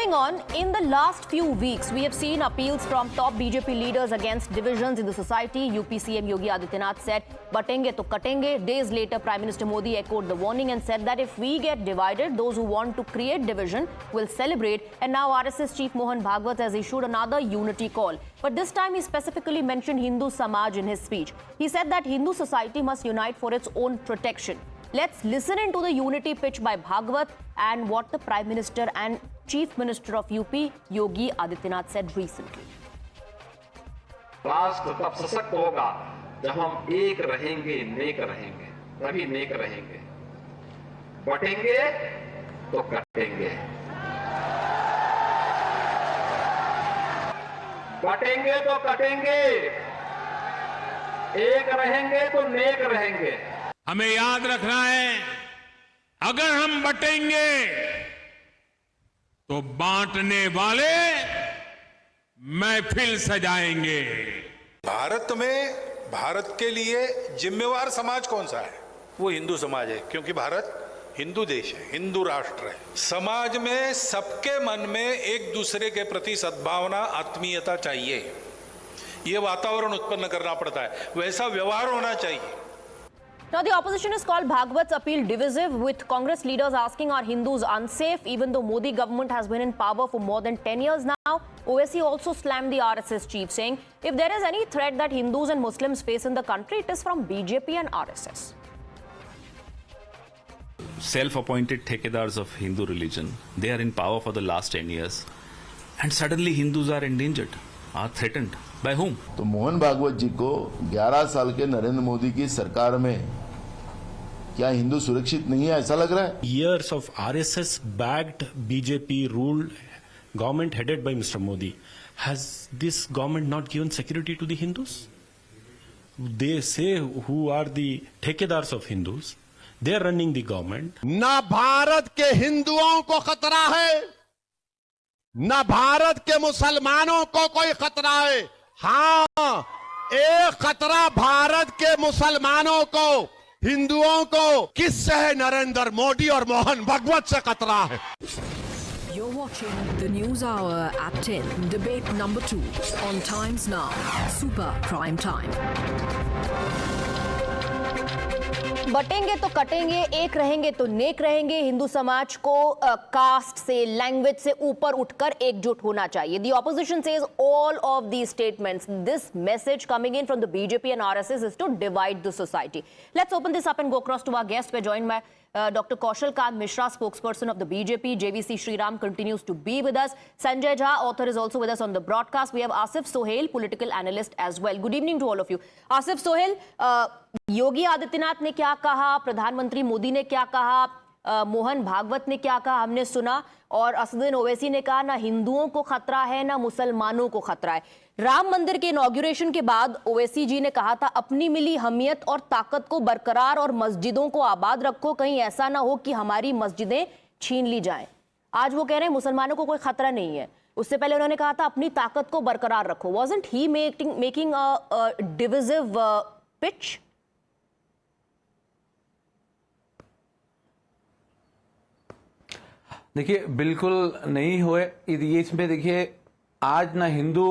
Moving on, in the last few weeks, we have seen appeals from top BJP leaders against divisions in the society. UP CM Yogi Adityanath said, "Batenge to katenge." Days later, Prime Minister Modi echoed the warning and said that if we get divided, those who want to create division will celebrate. And now RSS Chief Mohan Bhagwat has issued another unity call. But this time he specifically mentioned Hindu Samaj in his speech. He said that Hindu society must unite for its own protection. Let's listen into the unity pitch by Bhagwat and what the Prime Minister and Chief Minister of UP, Yogi Adityanath, said recently. राष्ट्र तब सशक्त होगा जब हम एक रहेंगे, नेक रहेंगे, तभी नेक रहेंगे। बटेंगे तो कटेंगे, बटेंगे तो कटेंगे, एक रहेंगे तो नेक रहेंगे। हमें याद रखना है, अगर हम बटेंगे तो बांटने वाले महफिल सजाएंगे। भारत में भारत के लिए जिम्मेवार समाज कौन सा है? वो हिंदू समाज है, क्योंकि भारत हिंदू देश है, हिंदू राष्ट्र है। समाज में सबके मन में एक दूसरे के प्रति सद्भावना, आत्मीयता चाहिए। ये वातावरण उत्पन्न करना पड़ता है, वैसा व्यवहार होना चाहिए। Now, the opposition has called Bhagwat's appeal divisive, with Congress leaders asking, are Hindus unsafe? Even though Modi government has been in power for more than 10 years now, OSC also slammed the RSS chief, saying, if there is any threat that Hindus and Muslims face in the country, it is from BJP and RSS. Self-appointed ठेकेदार्स of Hindu religion, they are in power for the last 10 years. And suddenly Hindus are endangered, are threatened. By whom? तो मोहन भागवत जी को 11 साल के नरेंद्र मोदी की सरकार में क्या हिंदू सुरक्षित नहीं है, ऐसा लग रहा है? Years of RSS backed BJP ruled government headed by Mr. Modi. Has this government not given security to the Hindus? They say who are the ठेकेदार्स of Hindus. They are running the government. ना भारत के हिंदुओं को खतरा है, ना भारत के मुसलमानों को कोई खतरा है। हाँ, एक खतरा भारत के मुसलमानों को, हिंदुओं को किससे है? नरेंद्र मोदी और मोहन भागवत से खतरा है। You're watching the News Hour at 10, debate number 2 on Times Now, Super Prime Time. बटेंगे तो कटेंगे, एक रहेंगे तो नेक रहेंगे। हिंदू समाज को कास्ट से, लैंग्वेज से ऊपर उठकर एकजुट होना चाहिए। The opposition says all of these statements, this message coming in from the BJP and RSS is to divide the society. Let's open this up and go across to our guests. We're joined by Dr. Kaushal Kant Mishra, spokesperson of the BJP. JVC Sriram continues to be with us. Sanjay Jha, author, is also with us on the broadcast. We have Asif Sohail, political analyst as well. Good evening to all of you. Asif Sohail, Yogi Adityanath ने क्या कहा, प्रधानमंत्री मोदी ने क्या कहा, मोहन भागवत ने क्या कहा, हमने सुना। और असदुद्दीन ओवैसी ने कहा ना हिंदुओं को खतरा है ना मुसलमानों को खतरा है। राम मंदिर के इनॉग्रेशन के बाद ओवैसी जी ने कहा था, अपनी मिली हमियत और ताकत को बरकरार और मस्जिदों को आबाद रखो, कहीं ऐसा ना हो कि हमारी मस्जिदें छीन ली जाएं। आज वो कह रहे हैं मुसलमानों को कोई खतरा नहीं है। उससे पहले उन्होंने कहा था अपनी ताकत को बरकरार रखो। Wasn't he making a divisive pitch? देखिए, बिल्कुल नहीं हुए ये। इसमें देखिए, आज ना हिंदू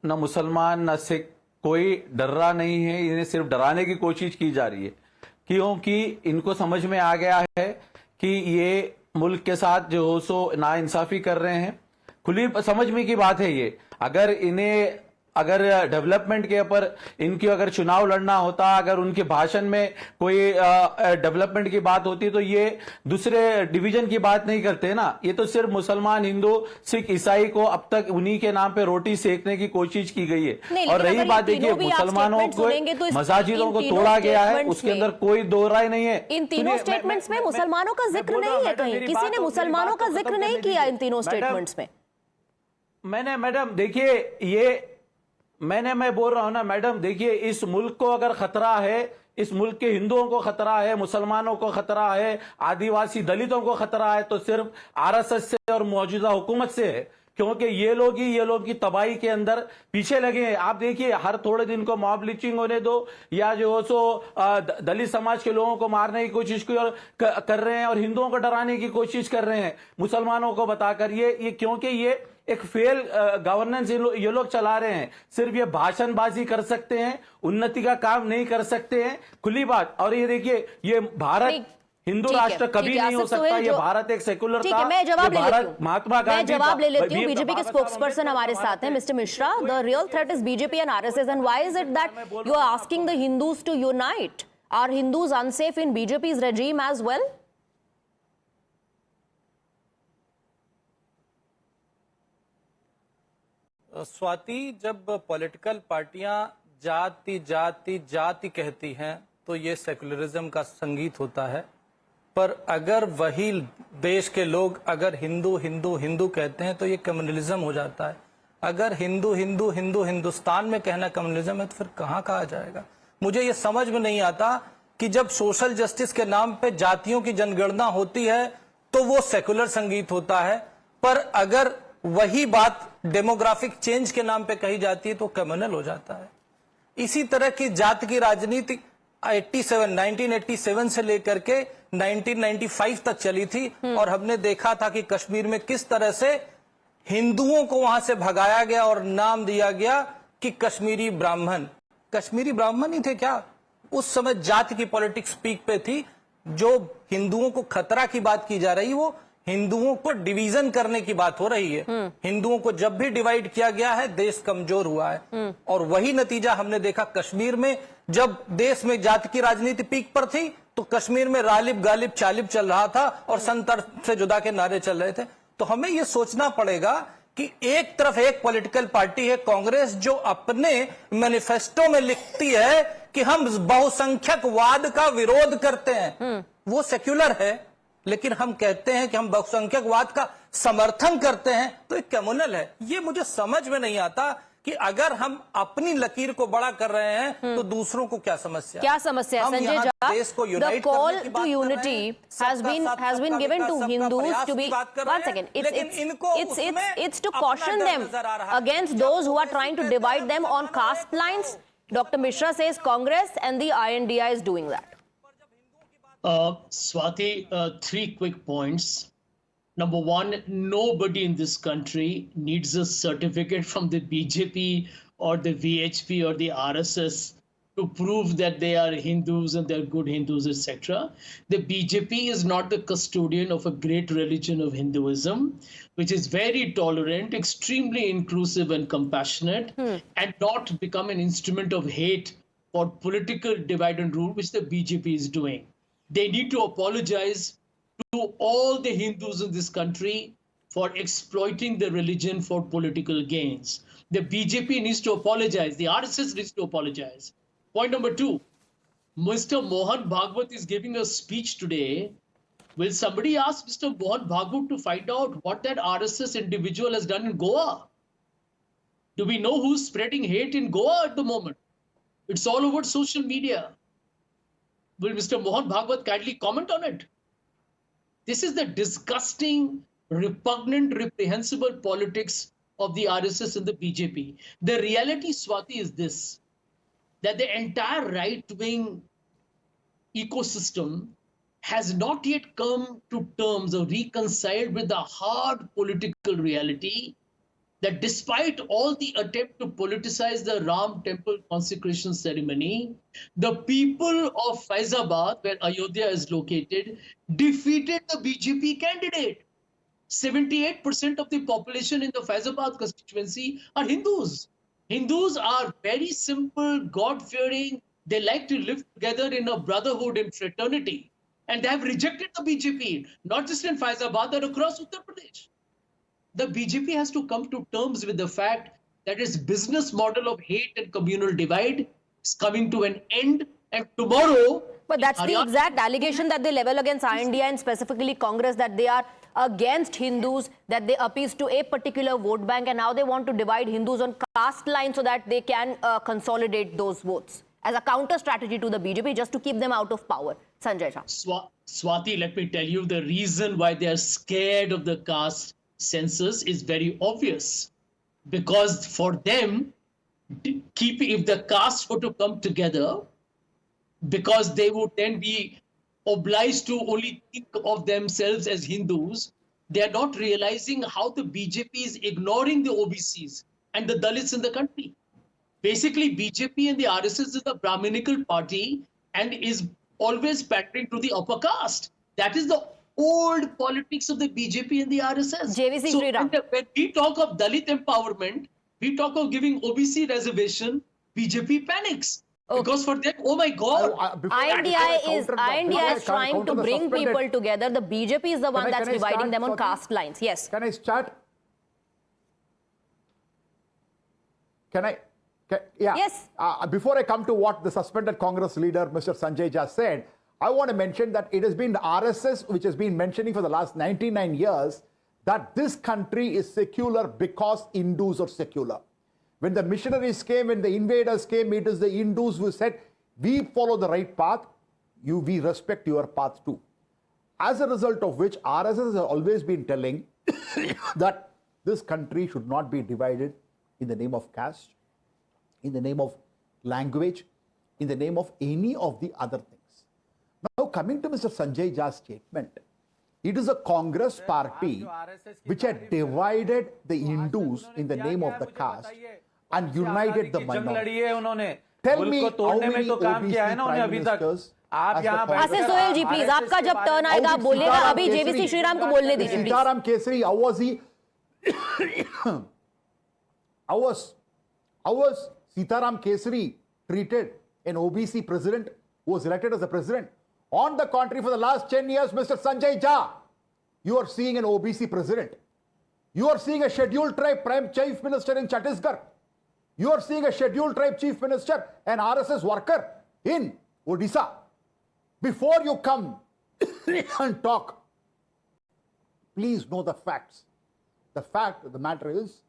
ना मुसलमान ना सिख कोई डर रहा नहीं है। इन्हें सिर्फ डराने की कोशिश की जा रही है, क्योंकि इनको समझ में आ गया है कि ये मुल्क के साथ जो हो सो नाइंसाफी कर रहे हैं। खुली समझ में की बात है ये। अगर डेवलपमेंट के ऊपर इनकी अगर चुनाव लड़ना होता, अगर उनके भाषण में कोई डेवलपमेंट की बात होती, तो ये दूसरे डिवीजन की बात नहीं करते ना। ये तो सिर्फ मुसलमान, हिंदू, सिख, ईसाई को अब तक उन्हीं के नाम पे रोटी सेकने की कोशिश की गई है। और रही बात, देखिए, मुसलमानों को मसाजिदों को तोड़ा गया है, उसके अंदर कोई दो राय नहीं है। इन तीनों स्टेटमेंट्स में मुसलमानों का जिक्र नहीं है, कहीं किसी ने मुसलमानों का जिक्र नहीं किया इन तीनों स्टेटमेंट्स में। मैडम देखिए, ये मैं बोल रहा हूं ना मैडम, देखिए, इस मुल्क को अगर खतरा है, इस मुल्क के हिंदुओं को खतरा है, मुसलमानों को खतरा है, आदिवासी दलितों को खतरा है, तो सिर्फ आरएसएस से और मौजूदा हुकूमत से है। क्योंकि ये लोग की तबाही के अंदर पीछे लगे हैं। आप देखिए, हर थोड़े दिन को मॉब लिंचिंग होने दो, या जो सो दलित समाज के लोगों को मारने की कोशिश कर रहे हैं और हिंदुओं को डराने की कोशिश कर रहे हैं मुसलमानों को बताकर। ये क्योंकि ये एक फेल गवर्नेंस ये लोग चला रहे हैं। सिर्फ ये भाषणबाजी कर सकते हैं, उन्नति का काम नहीं कर सकते हैं, खुली बात। और ये देखिए, ये भारत हिंदू राष्ट्र कभी नहीं हो सकता। ये भारत एक सेकुलर था। मैं जवाब ले लेती हूं। महात्मा गांधी, मैं जवाब ले लेती हूं। बीजेपी के स्पोक्सपर्सन हमारे साथ हैं, mister Mishra. The real threat is BJP and RSS, and why is it that you are asking the Hindus to unite? Are Hindus unsafe in BJP's regime as well? Swati, जब पॉलिटिकल पार्टियां जाति जाति जाति कहती हैं तो ये सेकुलरिज्म का संगीत होता है। पर अगर वही देश के लोग अगर हिंदू हिंदू हिंदू कहते हैं तो ये कम्युनलिज्म हो जाता है। अगर हिंदू हिंदू हिंदू हिंदुस्तान में कहना कम्युनलिज्म है तो फिर कहाँ कहा जाएगा? मुझे ये समझ में नहीं आता कि जब सोशल जस्टिस के नाम पे जातियों की जनगणना होती है तो वो सेकुलर संगीत होता है, पर अगर वही बात डेमोग्राफिक चेंज के नाम पे कही जाती है तो कम्युनल हो जाता है। इसी तरह की जात की राजनीति 1987 से लेकर के 1995 तक चली थी, और हमने देखा था कि कश्मीर में किस तरह से हिंदुओं को वहां से भगाया गया और नाम दिया गया कि कश्मीरी ब्राह्मण। कश्मीरी ब्राह्मण ही थे क्या? उस समय जाति की पॉलिटिक्स पीक पे थी। जो हिंदुओं को खतरा की बात की जा रही, वो हिंदुओं को डिवीजन करने की बात हो रही है। हिंदुओं को जब भी डिवाइड किया गया है, देश कमजोर हुआ है। और वही नतीजा हमने देखा कश्मीर में। जब देश में जाति की राजनीति पीक पर थी तो कश्मीर में रालिब गालिब चालिब चल रहा था और संतर से जुदा के नारे चल रहे थे। तो हमें यह सोचना पड़ेगा कि एक तरफ एक पॉलिटिकल पार्टी है कांग्रेस, जो अपने मैनिफेस्टो में लिखती है कि हम बहुसंख्यकवाद का विरोध करते हैं। वो सेक्युलर है, लेकिन हम कहते हैं कि हम बहुसंख्यकवाद का समर्थन करते हैं, तो एक कम्युनल है। ये मुझे समझ में नहीं आता कि अगर हम अपनी लकीर को बड़ा कर रहे हैं तो दूसरों को क्या समस्या? क्या समस्या? Sanjay Jha, the call to unity has been given to Hindus to be, one second, it's to caution them against those who are trying to divide them on caste lines. Dr. Mishra says Congress and the INDI is doing that. Swati, 3 quick points. Number one, nobody in this country needs a certificate from the BJP or the VHP or the RSS to prove that they are Hindus and they're good Hindus, etc. The BJP is not the custodian of a great religion of Hinduism, which is very tolerant, extremely inclusive and compassionate, and not become an instrument of hate for political divide and rule, which the BJP is doing. They need to apologize to all the Hindus in this country for exploiting the religion for political gains. The BJP needs to apologize. The RSS needs to apologize. Point number 2, Mr. Mohan Bhagwat is giving a speech today. Will somebody ask Mr. Mohan Bhagwat to find out what that RSS individual has done in Goa? Do we know who's spreading hate in Goa at the moment? It's all over social media. Will Mr. Mohan Bhagwat kindly comment on it? This is the disgusting, repugnant, reprehensible politics of the RSS and the BJP. The reality, Swati, is this, that the entire right-wing ecosystem has not yet come to terms or reconciled with the hard political reality that despite all the attempt to politicize the Ram temple consecration ceremony, the people of Faizabad, where Ayodhya is located, defeated the BJP candidate. 78% of the population in the Faizabad constituency are Hindus. Hindus are very simple, God-fearing. They like to live together in a brotherhood and fraternity. And they have rejected the BJP, not just in Faizabad, but across Uttar Pradesh. The BJP has to come to terms with the fact that its business model of hate and communal divide is coming to an end, and tomorrow... But that's the exact allegation that they level against INDI and specifically Congress, that they are against Hindus, that they appease to a particular vote bank, and now they want to divide Hindus on caste lines so that they can consolidate those votes as a counter strategy to the BJP, just to keep them out of power. Sanjay Jha. Swati, let me tell you the reason why they are scared of the caste census is very obvious, because for them, if the castes were to come together, because they would then be obliged to only think of themselves as Hindus, they are not realizing how the BJP is ignoring the OBCs and the Dalits in the country. Basically, BJP and the RSS is a Brahminical party and is always pandering to the upper caste. That is the old politics of the BJP and the RSS. JVC So Sriram. when we talk of Dalit empowerment, we talk of giving OBC reservation, BJP panics. Because for them, oh my God. INDI is trying to bring people together. The BJP is the one that's dividing them on caste lines. Yes. Can I start? Yeah. Yes. Before I come to what the suspended Congress leader, Mr. Sanjay Jha, said, I want to mention that it has been the RSS which has been mentioning for the last 99 years that this country is secular because Hindus are secular. When the missionaries came, when the invaders came, it is the Hindus who said, we follow the right path, we respect your path too. As a result of which, RSS has always been telling that this country should not be divided in the name of caste, in the name of language, in the name of any of the other things. Now, coming to Mr. Sanjay Jha's statement, it is a Congress party which had divided the Hindus in the name of the caste and united the minority. Tell me how many OBC prime ministers Ashish Sohail ji please, आपका जब turn आएगा आप बोलिएगा. अभी JVC Shriram को बोलने दीजिए. Sitaram Kesari, how was Sitaram Kesari treated, an OBC president who was elected as a president? On the contrary, for the last 10 years, Mr. Sanjay Jha, you are seeing an OBC president. You are seeing a scheduled tribe prime chief minister in Chhattisgarh. You are seeing a scheduled tribe chief minister, an RSS worker in Odisha. Before you come and talk, please know the facts. The fact of the matter is,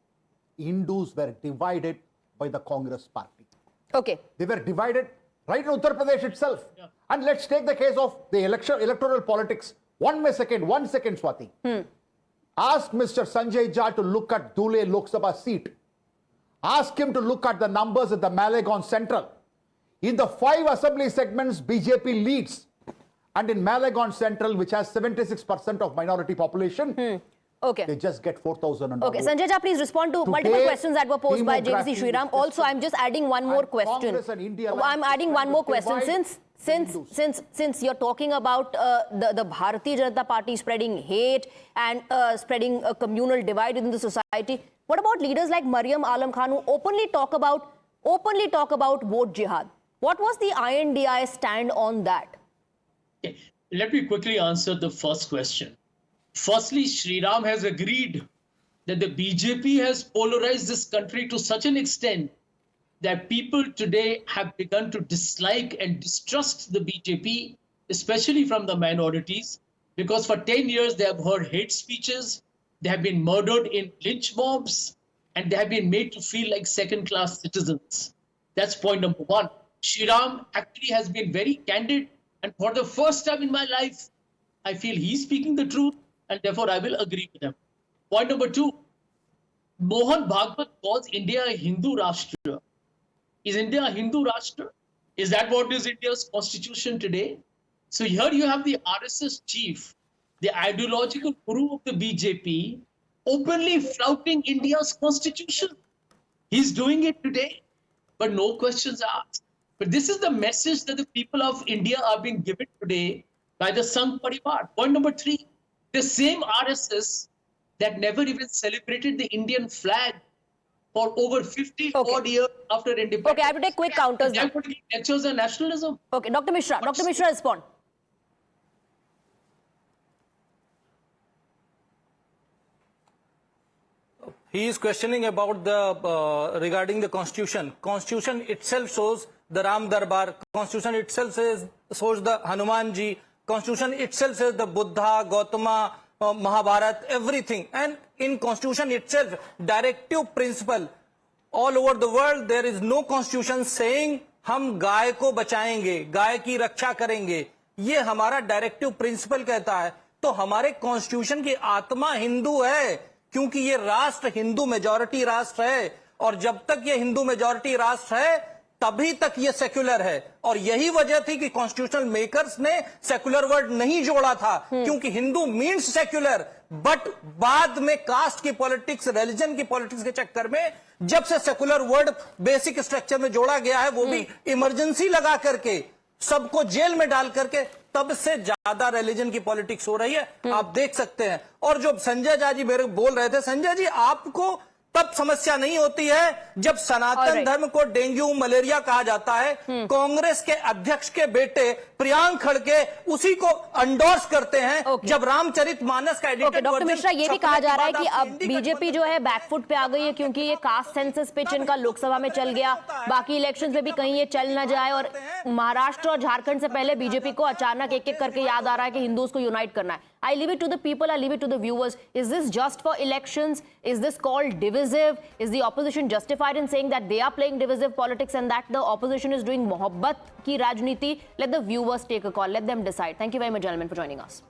Hindus were divided by the Congress party. Okay. They were divided right in Uttar Pradesh itself. Yeah. And let's take the case of the electoral politics. One second, Swati. Ask Mr. Sanjay Jha to look at Dhule Lok Sabha seat. Ask him to look at the numbers at the Malegaon Central. In the 5 assembly segments, BJP leads. And in Malegaon Central, which has 76% of minority population, okay, they just get 4,000. Okay, Sanjay Jha, please respond to multiple questions that were posed by JVC Sriram. Also, I'm just adding one more question. I'm adding one more question. Since you're talking about the Bharatiya Janata Party spreading hate and spreading a communal divide in the society, what about leaders like Mariam Alam Khan who openly talk about vote jihad? What was the INDI stand on that? Okay. Let me quickly answer the first question. Firstly, Sriram has agreed that the BJP has polarized this country to such an extent that people today have begun to dislike and distrust the BJP, especially from the minorities, because for 10 years they have heard hate speeches, they have been murdered in lynch mobs, and they have been made to feel like second-class citizens. That's point number one. Sriram actually has been very candid, and for the first time in my life, I feel he's speaking the truth, and therefore I will agree with him. Point number two, Mohan Bhagwat calls India a Hindu Rashtra. Is India a Hindu Rashtra? Is that what is India's constitution today? So here you have the RSS chief, the ideological guru of the BJP, openly flouting India's constitution. He's doing it today, but no questions asked. But this is the message that the people of India are being given today by the Sangh Parivar. Point number three, the same RSS that never even celebrated the Indian flag for over 50 odd years after independence. Okay, I have to take quick counters now. That would be lectures on nationalism. Okay, Dr. Mishra. Dr. Mishra, respond. He is questioning about the regarding the constitution. Constitution itself shows the Ram Darbar. Constitution itself shows the Hanumanji. Constitution itself says the Buddha, Gautama, Mahabharat, everything. And in constitution itself, directive principle. All over the world, there is no constitution saying हम गाय को बचाएंगे, गाय की रक्षा करेंगे. ये हमारा directive principle कहता है. तो हमारे कॉन्स्टिट्यूशन की आत्मा हिंदू है. क्योंकि ये राष्ट्र हिंदू मेजॉरिटी राष्ट्र है, और जब तक ये हिंदू मेजॉरिटी राष्ट्र है तभी तक ये सेक्युलर है। और यही वजह थी कि कॉन्स्टिट्यूशनल मेकर्स ने सेक्युलर वर्ड नहीं जोड़ा था, क्योंकि हिंदू मीन्स सेक्युलर। बट बाद में कास्ट की पॉलिटिक्स, रिलीजन की पॉलिटिक्स के चक्कर में जब से सेक्युलर वर्ड बेसिक स्ट्रक्चर में जोड़ा गया है, वो भी इमरजेंसी लगा करके, सबको जेल में डाल करके, तब से ज्यादा रिलीजन की पॉलिटिक्स हो रही है। आप देख सकते हैं। और जो संजय झा जी मेरे बोल रहे थे, संजय जी आपको तब समस्या नहीं होती है जब सनातन धर्म को डेंगू मलेरिया कहा जाता है। कांग्रेस के अध्यक्ष के बेटे प्रियांक खड़गे उसी को एंडोर्स करते हैं। जब रामचरितमानस का एडिटेड डॉक्टर मिश्रा, ये भी कहा जा रहा है कि अब बीजेपी जो है बैकफुट पे आ गई है, क्योंकि ये कास्ट सेंसस पिच इनका लोकसभा में चल गया, बाकी इलेक्शंस में भी कहीं ये चल ना जाए। और महाराष्ट्र और झारखंड से पहले बीजेपी को अचानक एक एक करके याद आ रहा है कि हिंदूज को यूनाइट करना है। I leave it to the people, I leave it to the viewers. Is this just for elections? Is this called divisive? Is the opposition justified in saying that they are playing divisive politics and that the opposition is doing mohabbat ki rajniti? Let the viewers take a call. Let them decide. Thank you very much, gentlemen, for joining us.